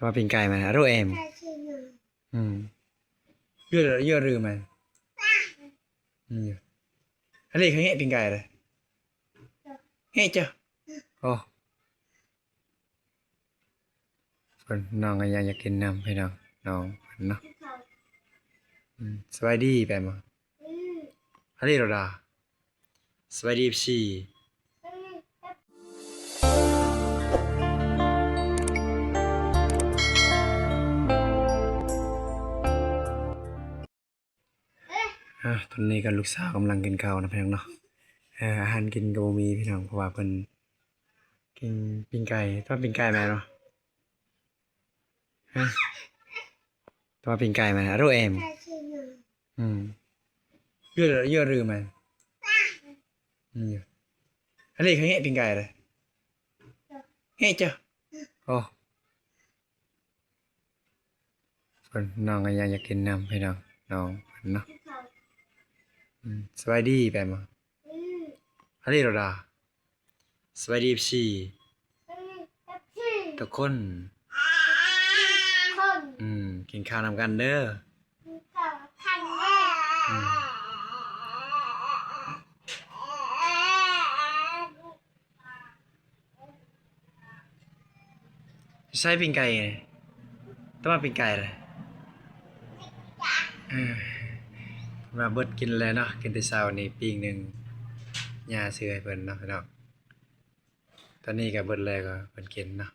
ตัวปิ้งไก่มาโรเอ็มอืมเยอะรือมาอันนี้คือเงี้ยปิ้งไก่เลยเงี้ยจ้ะโอ้คนน้องก็ยังอยากกินน้ำพี่น้องเนาะสบายดีไปมั้งอันนี้เราด่าสบายดีพี่ตอนนี้กับลูกสาวกำลังกินข้าวนะพี่น้องเนาะอาหารกินก็บ่มีพี่น้องเพราะว่าเพิ่นกินปิ้งไก่ตัวปิ้งไก่มาเนาะตัวปิ้งไก่มาโรเอ็มอืมเยอะรือมาอันนี้คือเงี้ยปิ้งไก่เลยเงี้ยจ้ะโอ้คนน้องก็ยังอยากกินน้ำพี่น้องเนาะสบายดีไปมั้งอันนี้เราด่าสบายดีพี่ทุกคนกินข้าวนำกันเด้อใช่ปิ้งไก่ไงต้องมาปิ้งไก่เลยมาเบิดกินเลยเนาะกินแต่เช้านี่ปิ้งหนึ่งยาเสือให้เพิ่นเนาะพี่น้องตอนนี้ก็เบิดเลยก็เพิ่นกินเนาะ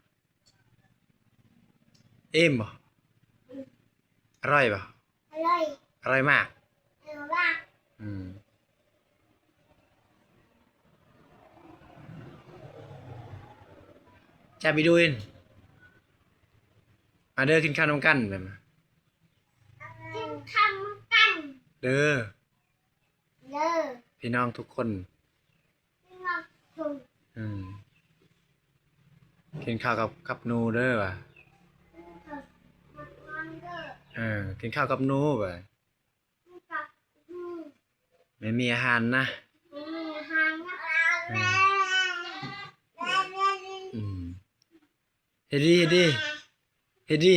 เอ็มบ่อร่อยบ่อร่อยมากจะไปดูอินมาเด้อกินข้าวนำกันแบบเด้อพี่น้องทุกคนกินข้าวกับหนูเด้อว่ะกินข้าวกับหนูว่ะไม่มีอาหารนะเฮ็ดดี